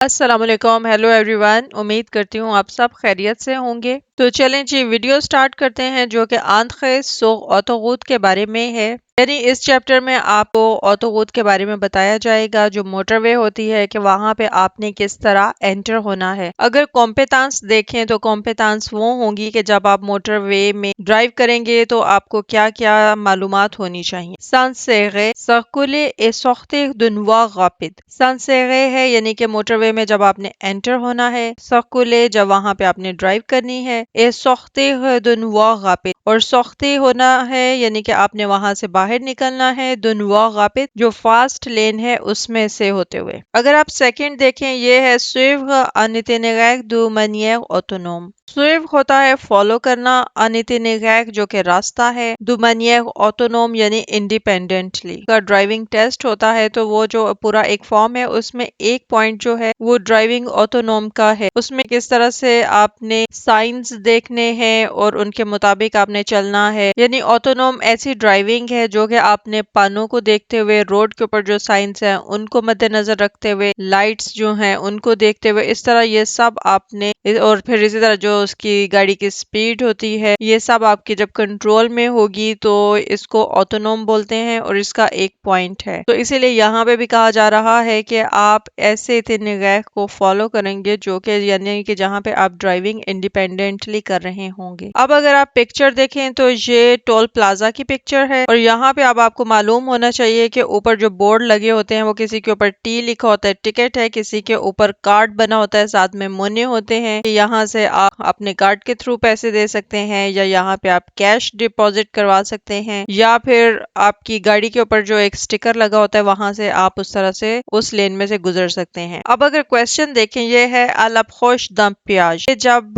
अस्सलाम वालेकुम, hello everyone. उम्मीद करती हूँ आप सब खैरियत से होंगे। तो चलें जी, वीडियो स्टार्ट करते हैं जो कि आंत सोग ऑटोगूत के बारे में है। यानी इस चैप्टर में आपको ऑटोगूत के बारे में बताया जाएगा, जो मोटरवे होती है कि वहां पे आपने किस तरह एंटर होना है। अगर कॉम्पिटेंस देखें तो कॉम्पिटेंस वो होंगी कि जब आप मोटरवे में ड्राइव करेंगे तो आपको क्या क्या मालूमात होनी चाहिए। सांसेरे सर्कुले ए सोख्ते दुनवा गापिद। सांसेरे है यानी कि मोटरवे में जब आपने एंटर होना है, सर्कुले जब वहां पे आपने ड्राइव करनी है, ए सोख्ते दुनवा गापिद और सोख्ते होना है यानी कि आपने वहां से बाहर निकलना है, दुनवा गापिद जो फास्ट लेन है उसमें से होते हुए। अगर आप सेकंड देखें, ये है स्विव अनितिनेगैक दो मनियर ऑटोनोम। स्विव होता है फॉलो करना, अनितिनेगैक जो कि रास्ता है, दो मनियर ऑटोनोम यानी इंडिपेंडेंटली का ड्राइविंग टेस्ट होता है। तो वो जो पूरा एक फॉर्म है उसमें एक पॉइंट जो है वो ड्राइविंग ऑटोनोम का है। उसमें किस तरह से आपने साइंस देखने हैं और उनके मुताबिक आपने चलना है। यानी ऑटोनोम ऐसी ड्राइविंग है जो कि आपने पानों को देखते हुए, रोड के ऊपर जो साइंस है उनको मद्देनजर रखते हुए, लाइट्स जो हैं उनको देखते हुए, इस तरह ये सब आपने, और फिर इसी तरह जो उसकी गाड़ी की स्पीड होती है ये सब आपकी जब कंट्रोल में होगी तो इसको ऑटोनोम बोलते हैं और इसका एक पॉइंट है। तो इसीलिए यहाँ पे भी कहा जा रहा है कि आप ऐसे इतने को फॉलो करेंगे जो कि यानी कि जहाँ पे आप ड्राइविंग इंडिपेंडेंटली कर रहे होंगे। अब अगर आप पिक्चर देखें तो ये टोल प्लाजा की पिक्चर है और यहाँ पे अब आपको मालूम होना चाहिए कि ऊपर जो बोर्ड लगे होते हैं वो किसी के ऊपर टी लिखा होता है, टिकट है, किसी के ऊपर कार्ड बना होता है, साथ में मोने होते हैं। यहाँ से आप अपने कार्ड के थ्रू पैसे दे सकते हैं या यहाँ पे आप कैश डिपॉजिट करवा सकते हैं या फिर आपकी गाड़ी के ऊपर जो एक स्टिकर लगा होता है वहां से आप उस तरह से उस लेन में से गुजर सकते हैं। अब अगर क्वेश्चन देखें, ये है अलबखोश दम प्याज। जब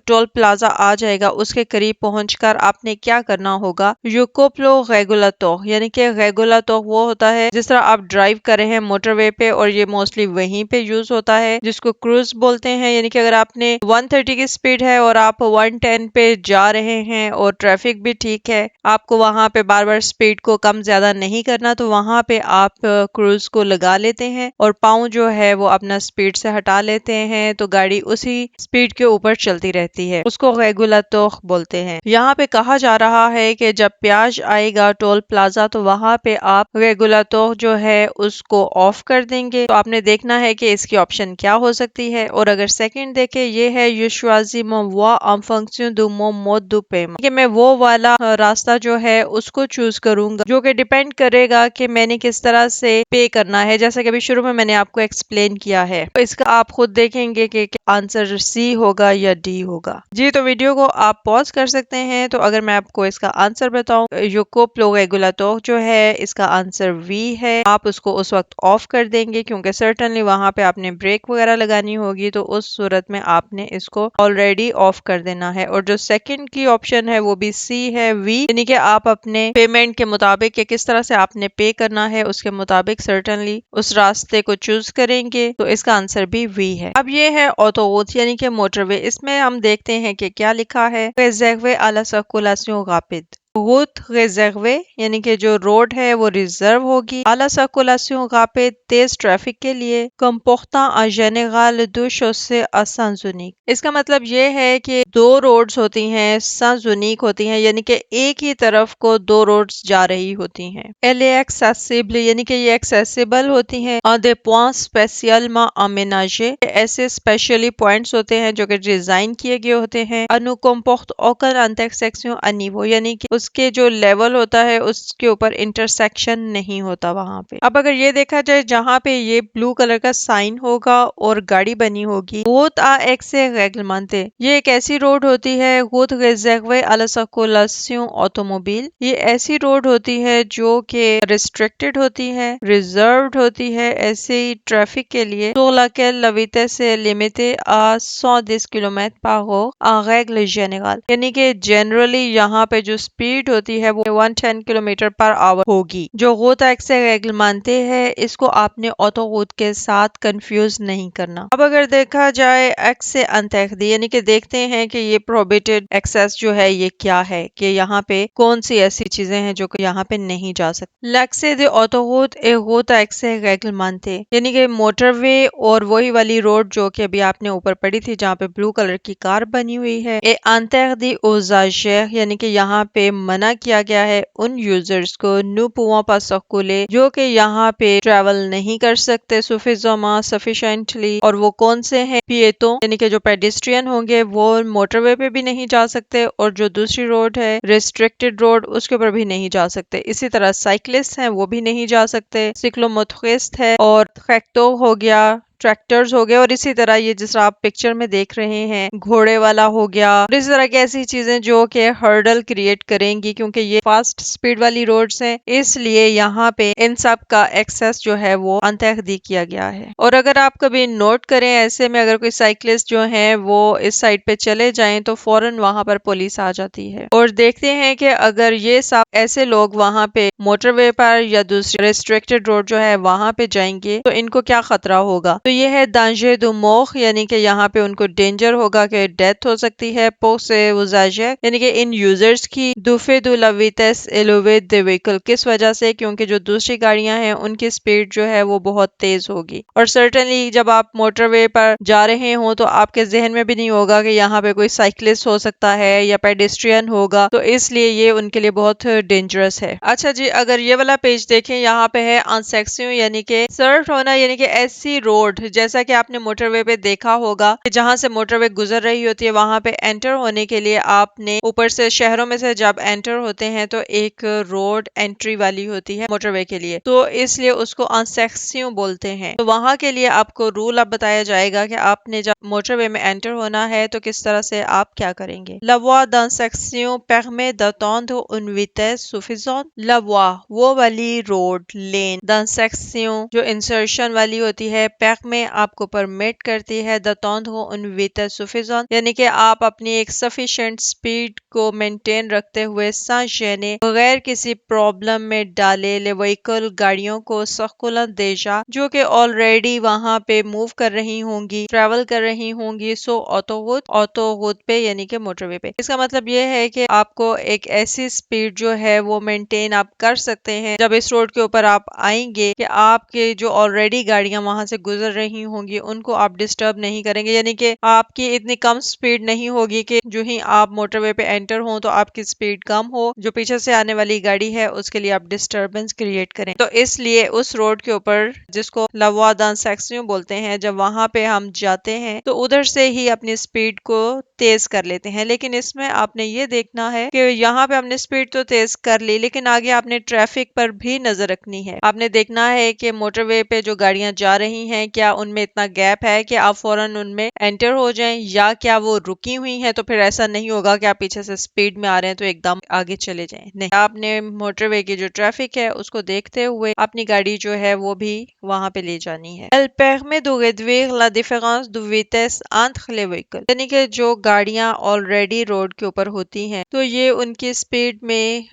टोल प्लाजा आ जाएगा उसके करीब पहुंचकर आपने क्या करना होगा, यूकोप्लो रेगुलातो यानी कि रेगुलातो वो होता है जिस तरह आप ड्राइव कर रहे हैं मोटरवे पे, और ये मोस्टली वहीं पे यूज होता है जिसको क्रूज बोलते हैं। यानी कि अगर आपने 130 की स्पीड है और आप 110 पे जा रहे हैं और ट्रैफिक भी ठीक है, आपको वहां पे बार बार स्पीड को कम ज्यादा नहीं करना, तो वहां पे आप क्रूज को लगा लेते हैं और पाँव जो है वो अपना स्पीड से हटा लेते हैं, तो गाड़ी उसी स्पीड के ऊपर चलती रहती है। उसको रेगुलातोर बोलते हैं। यहाँ पे कहा जा रहा है कि जब प्याज आएगा टोल प्लाजा तो वहां पे आप रेगुलातोर जो है उसको ऑफ कर देंगे। तो आपने देखना है कि इसकी ऑप्शन क्या हो सकती है। और अगर सेकंड देखे, ये है युशवाजी मोवा फंक्शन दो मोद दो पेम, कि मैं वो वाला रास्ता जो है उसको चूज करूंगा जो कि डिपेंड करेगा कि मैंने किस तरह से पे करना है, जैसा कि अभी शुरू में मैंने आपको एक्सप्लेन किया है। तो इसका आप खुद देखेंगे कि आंसर सी होगा या डी होगा। जी, तो वीडियो को आप पॉज कर सकते हैं। तो अगर मैं आपको इसका आंसर बताऊं, यूकोप्लो रेगुलातो जो है इसका आंसर वी है। आप उसको उस वक्त ऑफ कर देंगे क्योंकि सर्टनली वहां पे आपने ब्रेक वगैरह लगानी होगी, तो उस सूरत में आपने इसको ऑलरेडी ऑफ कर देना है। और जो सेकंड की ऑप्शन है वो भी सी है, वी, यानी कि आप अपने पेमेंट के मुताबिक कि किस तरह से आपने पे करना है उसके मुताबिक सर्टनली उस रास्ते को चूज करेंगे, तो इसका आंसर भी वी है। अब ये है ऑटोवोट यानी कि मोटरवे। इसमें हम देखते हैं कि क्या लिखा है, रेजर्वे à la circulation rapide। रूट रिजर्वे यानी कि जो रोड है वो रिजर्व होगी आला सर्कुलेशन rapide तेज ट्रैफिक के लिए, comportant en général deux chaussées à sens unique। इसका मतलब ये है कि दो रोड्स होती हैं, sans unique होती हैं, यानी कि एक ही तरफ को दो रोड्स जा रही होती हैं। Elle est accessible यानी कि ये एक्सेसिबल होती हैं, en des points spécialement aménagés, ऐसे स्पेशली पॉइंट्स होते हैं जो कि डिजाइन किए गए होते हैं। अनु comporte aucun intersection à niveau यानी कि उसके जो लेवल होता है उसके ऊपर इंटरसेक्शन नहीं होता वहां पे। अब अगर ये देखा जाए, जहाँ पे ये ब्लू कलर का साइन होगा और गाड़ी बनी होगी, रोड आ एक से रेगलमांते, ये एक ऐसी रोड होती है, रोड रिजर्वे à la circulation automobile, ये ऐसी रोड होती है जो कि रिस्ट्रिक्टेड होती है, रिजर्व्ड होती है ऐसे ही ट्रैफिक के लिए, sur laquelle la vitesse est limitée à 110 km/h en règle générale, यानी कि जनरली यहाँ पे जो स्पीड स्पीड होती है वो 110 किलोमीटर पर आवर होगी। जो गूत एक्स रेगल मानते हैं इसको आपने ऑटो गूत के साथ कंफ्यूज नहीं करना। अब अगर देखा जाए एक्स से अनतहदी यानी कि देखते हैं कि ये प्रोहिबिटेड एक्सेस जो है ये क्या है, कि यहाँ पे कौन सी ऐसी चीजें हैं जो कि यहाँ पे नहीं जा सकती। लक्से दे ऑटो गूत ए गूत एक्स रेगल मानते यानी कि मोटरवे और वही वाली रोड जो कि अभी आपने ऊपर पड़ी थी जहाँ पे ब्लू कलर की कार बनी हुई है। ए अंतर्दी ओजाशेख यानी कि यहाँ पे मना किया गया है उन यूजर्स को नु पुआ पासकुले जो कि यहाँ पे ट्रेवल नहीं कर सकते सुफिजमा सफिशिएंटली। और वो कौन से हैं? पिएतो यानी कि जो पेडिस्ट्रियन होंगे वो मोटरवे पे भी नहीं जा सकते, और जो दूसरी रोड है रिस्ट्रिक्टेड रोड उसके ऊपर भी नहीं जा सकते। इसी तरह साइकिलिस्ट हैं वो भी नहीं जा सकते, सिक्लोमोटरिस्ट है और खैक्टो हो गया, ट्रैक्टर्स हो गए, और इसी तरह ये जिस आप पिक्चर में देख रहे हैं घोड़े वाला हो गया, और इस तरह की ऐसी चीजें जो कि हर्डल क्रिएट करेंगी क्योंकि ये फास्ट स्पीड वाली रोड्स हैं, इसलिए यहाँ पे इन सब का एक्सेस जो है वो अनतहदी किया गया है। और अगर आप कभी नोट करें ऐसे में अगर कोई साइकिलिस्ट जो है वो इस साइड पे चले जाएं तो फौरन वहां पर पुलिस आ जाती है। और देखते हैं कि अगर ये सब ऐसे लोग वहां पे मोटरवे पर या दूसरी रिस्ट्रिक्टेड रोड जो है वहां पे जाएंगे तो इनको क्या खतरा होगा। तो ये है दांजे दो मोख यानी कि यहाँ पे उनको डेंजर होगा कि डेथ हो सकती है। पोसे यानी कि इन यूजर्स की दुफे दो लवितेस एलोवेट द व्हीकल किस वजह से, क्योंकि जो दूसरी गाड़ियां हैं उनकी स्पीड जो है वो बहुत तेज होगी। और सर्टेनली जब आप मोटरवे पर जा रहे हो तो आपके जहन में भी नहीं होगा कि यहाँ पे कोई साइकिलिस्ट हो सकता है या पेडेस्ट्रियन होगा, तो इसलिए ये उनके लिए बहुत डेंजरस है। अच्छा जी, अगर ये वाला पेज देखें यहाँ पे है अनसेक्सियों यानी कि सर्फ होना, यानी कि ऐसी रोड जैसा कि आपने मोटरवे पे देखा होगा कि जहां से मोटरवे गुजर रही होती है वहां पे एंटर होने के लिए आपने ऊपर से शहरों में से जब एंटर होते हैं तो एक रोड एंट्री वाली होती है मोटरवे के लिए, तो इसलिए उसको अनसेक्सियों बोलते हैं। तो वहां के लिए आपको रूल अब बताया जाएगा कि आपने जब मोटरवे में एंटर होना है तो किस तरह से आप क्या करेंगे। लवा d'insection permet d'attendre une vitesse suffisante। लवा वो वाली रोड लेन, d'insection जो इंसर्शन वाली होती है, permet आपको परमिट करती है d'attendre une vitesse suffisante यानी कि आप अपनी एक सफिशिएंट स्पीड को मेंटेन रखते हुए sans gêner बगैर किसी प्रॉब्लम में डाले ले व्हीकल गाड़ियों को सर्कुलर देजा जो कि ऑलरेडी वहां पे मूव कर रही होंगी, ट्रेवल कर रही होंगी, सो ऑटोरोड पे यानी कि मोटरवे पे। इसका मतलब ये है कि आपको एक ऐसी स्पीड जो है वो मेंटेन आप कर सकते हैं जब इस रोड के ऊपर आप आएंगे कि आपके जो ऑलरेडी गाड़ियां वहां से गुजर रही होंगी उनको आप डिस्टर्ब नहीं करेंगे, यानी कि आपकी इतनी कम स्पीड नहीं होगी कि जो ही आप मोटरवे पे एंटर हो तो आपकी स्पीड कम हो, जो पीछे से आने वाली गाड़ी है उसके लिए आप डिस्टर्बेंस क्रिएट करें। तो इसलिए उस रोड के ऊपर जिसको लवा d'insection बोलते हैं, जब वहां पे हम जाते हैं तो उधर से ही अपनी स्पीड को तेज कर लेते हैं। लेकिन इसमें आपने ये देखना है कि यहाँ पे हमने स्पीड तो तेज कर ली लेकिन आगे आपने ट्रैफिक पर भी नजर रखनी है। आपने देखना है कि मोटरवे पे जो गाड़ियां जा रही हैं क्या उनमें इतना गैप है कि आप फौरन उनमें एंटर हो जाएं, या क्या वो रुकी हुई हैं। तो फिर ऐसा नहीं होगा कि आप पीछे से स्पीड में आ रहे हैं तो एकदम आगे चले जाएं, नहीं, आपने मोटरवे की जो ट्रैफिक है उसको देखते हुए अपनी गाड़ी जो है वो भी वहां पे ले जानी है। Elle permet de réduire la différence de vitesse entre les véhicules यानी कि जो गाड़ियां ऑलरेडी रोड के ऊपर होती हैं तो ये उनकी स्पीड में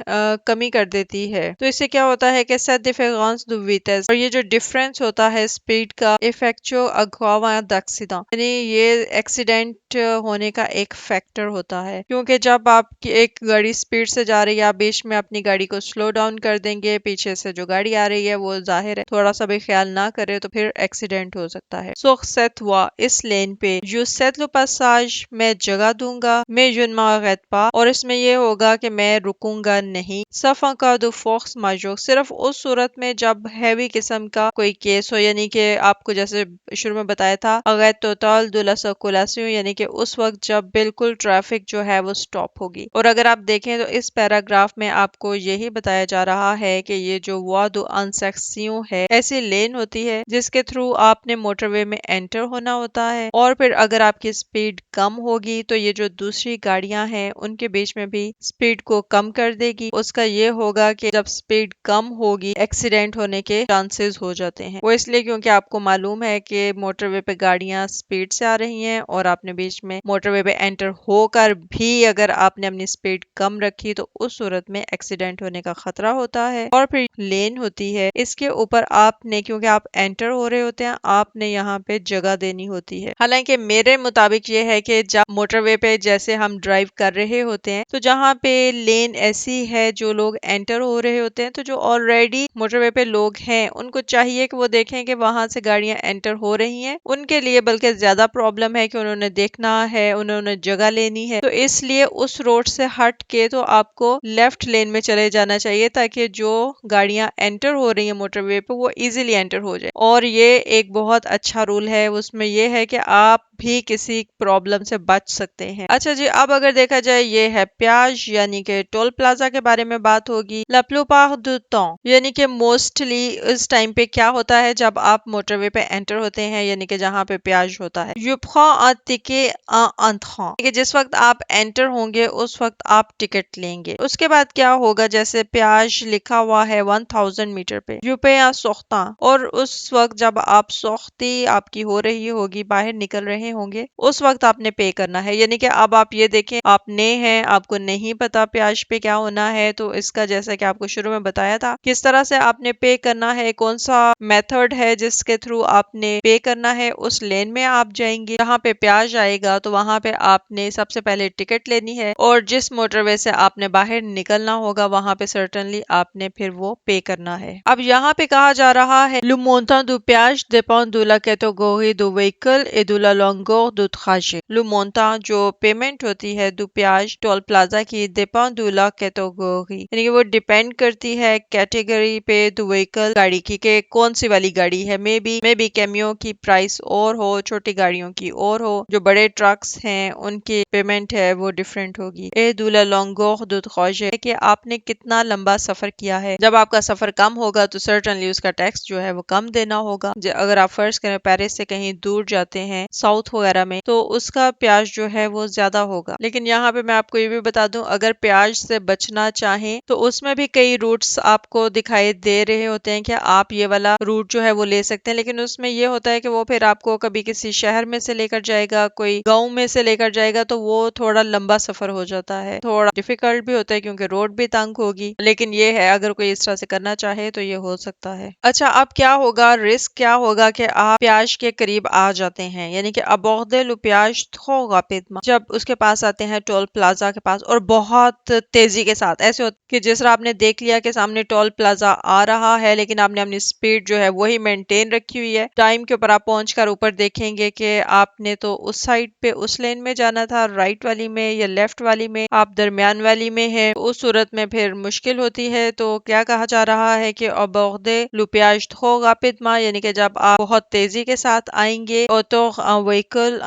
कमी कर देती है। तो इससे क्या होता है कि cette différence de vitesse और ये जो डिफरेंस होता है स्पीड का इफेक्चो अगवा d'accident यानी ये एक्सीडेंट होने का एक फैक्टर होता है, क्योंकि जब आपकी एक गाड़ी स्पीड से जा रही है आप बीच में अपनी गाड़ी को स्लो डाउन कर देंगे, पीछे से जो गाड़ी आ रही है वो जाहिर है थोड़ा सा भी ख्याल ना करे तो फिर एक्सीडेंट हो सकता है। सो सेट हुआ इस लेन पे जो सेट लो पासाज मैं जगह दूंगा मैं पा, और इसमें ये होगा कि मैं रुकूंगा नहीं। सफा का दो फोक्स माजो सिर्फ उस सूरत में जब हैवी किस्म का कोई केस हो, यानी कि आपको जैसे शुरू में बताया था अगर टोटल दुला सर्कुलेशन यानी कि उस वक्त जब बिल्कुल ट्रैफिक जो है वो स्टॉप होगी। और अगर आप देखें तो इस पैराग्राफ में आपको यही बताया जा रहा है कि ये जो वादो अनसेक्सियों है ऐसी लेन होती है जिसके थ्रू आपने मोटरवे में एंटर होना होता है, और फिर अगर आपकी स्पीड कम होगी जाएगी तो ये जो दूसरी गाड़ियां हैं उनके बीच में भी स्पीड को कम कर देगी। उसका ये होगा कि जब स्पीड कम होगी एक्सीडेंट होने के चांसेस हो जाते हैं। वो इसलिए क्योंकि आपको मालूम है कि मोटरवे पे गाड़ियां स्पीड से आ रही हैं और आपने बीच में मोटरवे पे एंटर होकर भी अगर आपने अपनी स्पीड कम रखी तो उस सूरत में एक्सीडेंट होने का खतरा होता है। और फिर लेन होती है, इसके ऊपर आपने, क्योंकि आप एंटर हो रहे होते हैं, आपने यहाँ पे जगह देनी होती है। हालांकि मेरे मुताबिक ये है कि जब मोटरवे पे जैसे हम ड्राइव कर रहे होते हैं तो जहाँ पे लेन ऐसी है जो लोग एंटर हो रहे होते हैं, तो जो ऑलरेडी मोटरवे पे लोग हैं उनको चाहिए कि वो देखें कि वहां से गाड़ियां एंटर हो रही हैं। उनके लिए बल्कि ज्यादा प्रॉब्लम है कि उन्होंने देखना है, उन्होंने जगह लेनी है, तो इसलिए उस रोड से हट के तो आपको लेफ्ट लेन में चले जाना चाहिए ताकि जो गाड़ियां एंटर हो रही है मोटरवे पे वो इजीली एंटर हो जाए। और ये एक बहुत अच्छा रूल है, उसमें ये है कि आप भी किसी प्रॉब्लम से बच सकते हैं। अच्छा जी, अब अगर देखा जाए ये है प्याज यानी कि टोल प्लाजा के बारे में बात होगी। La plupart du temps यानी कि मोस्टली इस टाइम पे क्या होता है जब आप मोटरवे पे एंटर होते हैं यानी कि जहाँ पे प्याज होता है, Je prends un ticket en entrant, कि जिस वक्त आप एंटर होंगे उस वक्त आप टिकट लेंगे। उसके बाद क्या होगा, जैसे प्याज लिखा हुआ है 1000 मीटर पे, Je paie en sortant, और उस वक्त जब आप सोख्ती आपकी हो रही होगी, बाहर निकल रहे होंगे, उस वक्त आपने पे करना है। यानी कि अब आप ये देखें, आप नए हैं, आपको नहीं पता प्याज पे क्या होना है, तो इसका जैसा कि आपको शुरू में बताया था किस तरह से आपने पे करना है, कौन सा मेथड है जिसके थ्रू आपने पे करना है, उस लेन में आप जाएंगे। जहाँ पे प्याज आएगा तो वहां पे आपने सबसे पहले टिकट लेनी है और जिस मोटरवे से आपने बाहर निकलना होगा वहां पे सर्टेनली आपने फिर वो पे करना है। अब यहाँ पे कहा जा रहा है Le montant du péage dépend de la catégorie du véhicule et de la longueur du trajet। Le montant जो पेमेंट होती है du péage टोल प्लाजा की dépend de la catégorie यानी कि वो डिपेंड करती है कैटेगरी पे du véhicule गाड़ी की के कौन सी वाली गाड़ी है। मे बी कैमियो की प्राइस और हो, छोटी गाड़ियों की और हो, जो बड़े ट्रक्स हैं उनकी पेमेंट है वो डिफरेंट होगी। ए de la longueur du trajet कि आपने कितना लंबा सफर किया है। जब आपका सफर कम होगा तो सर्टेनली उसका टैक्स जो है वो कम देना होगा। अगर आप फर्ज करें पेरिस से कहीं दूर जाते हैं साउथ वगैरह में तो उसका प्याज जो है वो ज्यादा होगा। लेकिन यहाँ पे मैं आपको ये भी बता दूं, अगर प्याज से बचना चाहें तो उसमें भी कई रूट्स आपको दिखाई दे रहे होते हैं कि आप ये वाला रूट जो है वो ले सकते हैं। लेकिन उसमें ये होता है कि वो फिर आपको कभी किसी शहर में से लेकर जाएगा, कोई गाँव में से लेकर जाएगा, तो वो थोड़ा लंबा सफर हो जाता है, थोड़ा डिफिकल्ट भी होता है क्योंकि रोड भी तंग होगी। लेकिन ये है अगर कोई इस तरह से करना चाहे तो ये हो सकता है। अच्छा, अब क्या होगा, रिस्क क्या होगा कि आप प्याज के करीब आ जाते हैं यानी कि अबोगदे प्याज थोड़ा पेदमा, जब उसके पास आते हैं टोल प्लाजा के पास और बहुत तेजी के साथ ऐसे होता कि जिस तरह आपने देख लिया कि सामने टोल प्लाजा आ रहा है लेकिन आपने अपनी स्पीड जो है वही मेंटेन रखी हुई है। टाइम के ऊपर आप पहुंचकर ऊपर देखेंगे कि आपने तो उस साइड पे उस लेन में जाना था, राइट वाली में या लेफ्ट वाली में, आप दरमियान वाली में है। उस सूरत में फिर मुश्किल होती है। तो क्या कहा जा रहा है कि अबोगदे लुपियाज थोगा पिदमा यानी कि जब आप बहुत तेजी के साथ आएंगे तो व्हीकल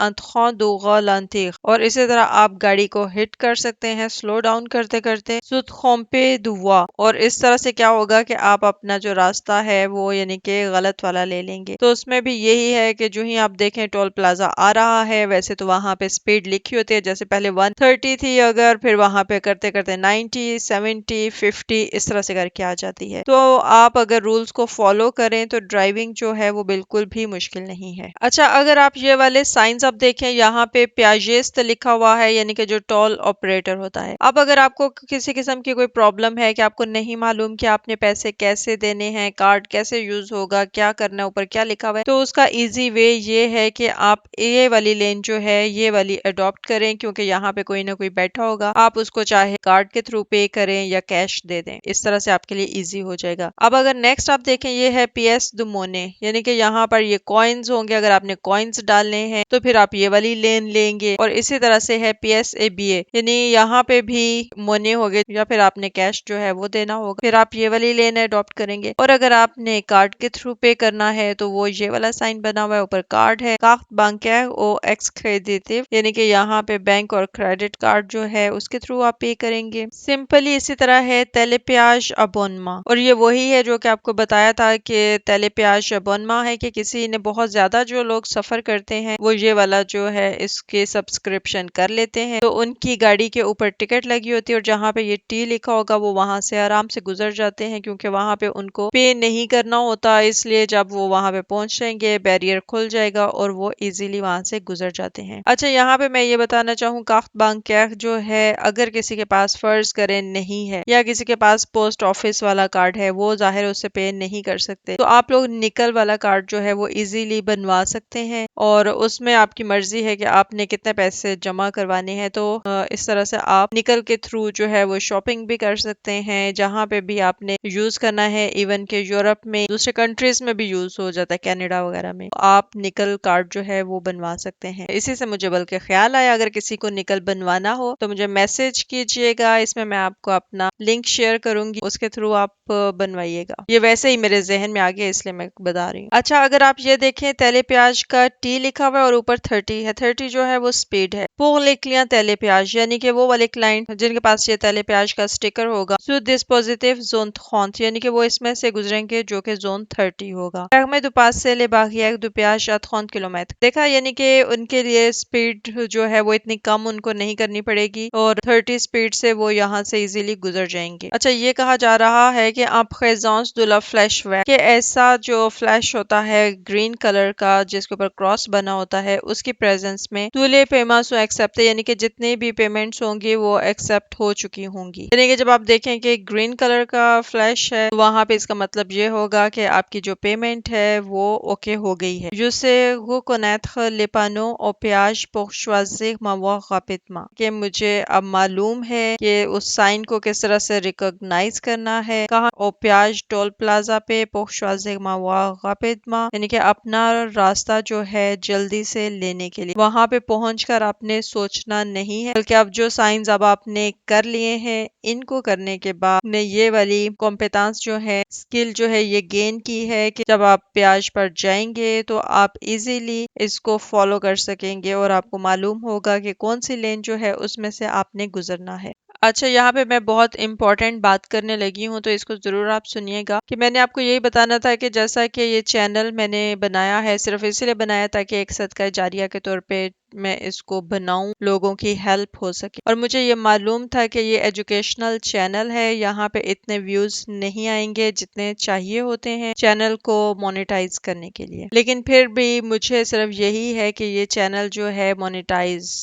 और इसी तरह आप गाड़ी को हिट कर सकते हैं स्लो डाउन करते करते सुतखोंपे दुआ। और इस तरह से क्या होगा कि आप अपना जो रास्ता है वो यानी कि गलत वाला ले लेंगे। तो उसमें भी यही है कि जो ही आप देखें टोल प्लाजा आ रहा है, वैसे तो वहां पे स्पीड लिखी होती है, जैसे पहले 130 थी अगर, फिर वहां पे करते करते 90, 70, 50 इस तरह से करके आ जाती है। तो आप अगर रूल्स को फॉलो करें तो ड्राइविंग जो है वो बिल्कुल भी मुश्किल नहीं है। अच्छा, अगर आप ये वाले साइंस अब देखें, यहाँ पे प्याजेस्ट लिखा हुआ है यानी कि जो टोल ऑपरेटर होता है। अब अगर आपको किसी किस्म की कोई प्रॉब्लम है कि आपको नहीं मालूम कि आपने पैसे कैसे देने हैं, कार्ड कैसे यूज होगा, क्या करना है, ऊपर क्या लिखा हुआ है, तो उसका इजी वे ये है कि आप ये वाली लेन जो है ये वाली अडॉप्ट करें क्योंकि यहाँ पे कोई ना कोई बैठा होगा। आप उसको चाहे कार्ड के थ्रू पे करें या कैश दे दें, इस तरह से आपके लिए इजी हो जाएगा। अब अगर नेक्स्ट आप देखें ये है पीएस दुमोने यानी कि यहाँ पर ये कॉइन्स होंगे। अगर आपने कॉइन्स डालने हैं तो फिर आप ये वाली लेन लेंगे। और इसी तरह से है पीएस ए बी ए यानी यहाँ पे भी मोने हो गए या फिर आपने कैश जो है वो देना होगा, फिर आप ये वाली लेन अडॉप्ट करेंगे। और अगर आपने कार्ड के थ्रू पे करना है तो वो ये वाला साइन बना हुआ है, ऊपर कार्ड है कार्ड bancaire ओ एक्स क्रेडिटिव यानी कि यहाँ पे बैंक और क्रेडिट कार्ड जो है उसके थ्रू आप पे करेंगे सिंपली। इसी तरह है तेलेप्याज अबोनमा, और ये वही है जो कि आपको बताया था कि तेलेप्याज अबोनमा है कि किसी ने बहुत ज्यादा जो लोग सफर करते हैं वो ये वाला जो है इसके सब्सक्रिप्शन कर लेते हैं, तो उनकी गाड़ी के ऊपर टिकट लगी होती है और जहाँ पे ये टी लिखा होगा वो वहां से आराम से गुजर जाते हैं, क्योंकि वहां पे उनको पे नहीं करना होता। इसलिए जब वो वहां पे पहुंच जाएंगे बैरियर खुल जाएगा और वो इजीली वहां से गुजर जाते हैं। अच्छा, यहाँ पे मैं ये बताना चाहूँ काख्त बैंक जो है, अगर किसी के पास फर्ज करें नहीं है या किसी के पास पोस्ट ऑफिस वाला कार्ड है, वो जाहिर उससे पे नहीं कर सकते, तो आप लोग निकल वाला कार्ड जो है वो इजीली बनवा सकते हैं और उसमें आपकी मर्जी है कि आपने कितने पैसे जमा करवाने हैं। तो इस तरह से आप निकल के थ्रू जो है वो शॉपिंग भी कर सकते हैं जहाँ पे भी आपने यूज करना है। इवन के यूरोप में दूसरे कंट्रीज में भी यूज हो जाता है, कनाडा वगैरह में, आप निकल कार्ड जो है वो बनवा सकते हैं। इसी से मुझे बल्कि ख्याल आया, अगर किसी को निकल बनवाना हो तो मुझे मैसेज कीजिएगा, इसमें मैं आपको अपना लिंक शेयर करूंगी, उसके थ्रू आप बनवाइएगा। ये वैसे ही मेरे जहन में आ गया इसलिए मैं बता रही हूँ। अच्छा, अगर आप ये देखें तेले प्याज का टी लिखा हुआ है और ऊपर 30 है, 30 जो है वो स्पीड है। pour लिख लिया तेले प्याज, यानी कि वो वाले क्लाइंट जिनके पास ये तेले प्याज का स्टिकर होगा, सो दिस पॉजिटिव जोन 30, यानी कि वो इसमें से गुजरेंगे जो कि जोन 30 होगा। में पास से ले बाकी दो प्याज 30 किलोमीटर देखा, यानी कि उनके लिए स्पीड जो है वो इतनी कम उनको नहीं करनी पड़ेगी और 30 स्पीड से वो यहाँ से इजीली गुजर जाएंगे। अच्छा, ये कहा जा रहा है कि आप खैजांस दुला फ्लैश वैक के ऐसा जो फ्लैश होता है ग्रीन कलर का जिसके ऊपर क्रॉस बना होता है, उसकी प्रेजेंस में तुले पेमासो एक्सेप्ट, यानी कि जितने भी पेमेंट्स होंगी वो एक्सेप्ट हो चुकी होंगी। यानी कि जब आप देखें कि ग्रीन कलर का फ्लैश है, वहां पे इसका मतलब ये होगा कि आपकी जो पेमेंट है वो ओके हो गई है। Juste reconnaître les panneaux au péage pour choisir ma voie rapidement, कि मुझे अब मालूम है कि उस साइन को किस तरह से रिकॉग्नाइज करना है। कहाँ ओ प्याज टोल प्लाजा पे pour choisir ma voie rapidement, यानी कि अपना रास्ता जो है जल्दी से लेने के लिए। वहां पे पहुंचकर आपने सोचना नहीं है, बल्कि अब जो साइंस अब आपने कर लिए हैं, इनको करने के बाद ने ये वाली कॉम्पिटेंस जो है, स्किल जो है ये गेन की है कि जब आप प्याज पर जाएंगे तो आप इजीली इसको फॉलो कर सकेंगे और आपको मालूम होगा कि कौन सी लेन जो है उसमें से आपने गुजरना है। अच्छा, यहाँ पे मैं बहुत इंपॉर्टेंट बात करने लगी हूँ, तो इसको जरूर आप सुनिएगा कि मैंने आपको यही बताना था कि जैसा कि ये चैनल मैंने बनाया है सिर्फ इसलिए बनाया ताकि एक सदका जारिया के तौर पे मैं इसको बनाऊं, लोगों की हेल्प हो सके। और मुझे ये मालूम था कि ये एजुकेशनल चैनल है, यहाँ पे इतने व्यूज नहीं आएंगे जितने चाहिए होते हैं चैनल को मोनेटाइज करने के लिए, लेकिन फिर भी मुझे सिर्फ यही है कि ये चैनल जो है मोनेटाइज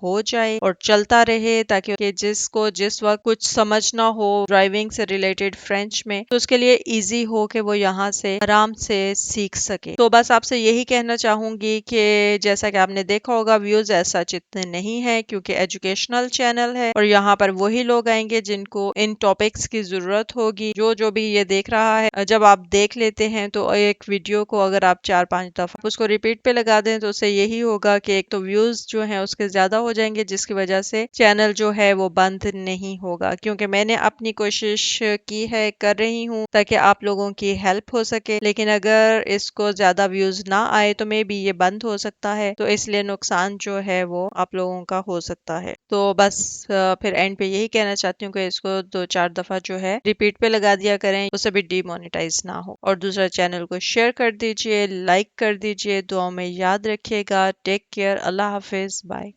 हो जाए और चलता रहे, ताकि जिसको जिस वक्त कुछ समझना हो ड्राइविंग से रिलेटेड फ्रेंच में, तो उसके लिए इजी हो कि वो यहाँ से आराम से सीख सके। तो बस आपसे यही कहना चाहूंगी कि जैसा कि आपने देखा होगा व्यूज ऐसा इतने नहीं है क्योंकि एजुकेशनल चैनल है और यहाँ पर वही लोग आएंगे जिनको इन टॉपिक्स की जरूरत होगी। जो भी ये देख रहा है, जब आप देख लेते हैं तो एक वीडियो को अगर आप 4-5 दफा उसको रिपीट पे लगा दें तो उससे यही होगा कि एक तो व्यूज जो है उसके ज्यादा हो जाएंगे, जिसकी वजह से चैनल जो है वो बंद नहीं होगा। क्योंकि मैंने अपनी कोशिश की है, कर रही हूँ ताकि आप लोगों की हेल्प हो सके, लेकिन अगर इसको ज्यादा व्यूज ना आए तो मे बी ये बंद हो सकता है, तो इसलिए नुकसान जो है वो आप लोगों का हो सकता है। तो बस फिर एंड पे यही कहना चाहती हूँ कि इसको 2-4 दफा जो है रिपीट पे लगा दिया करें, उससे भी डीमोनेटाइज ना हो। और दूसरा, चैनल को शेयर कर दीजिए, लाइक कर दीजिए, दुआ में याद रखिएगा। टेक केयर, अल्लाह हाफिज, बाय।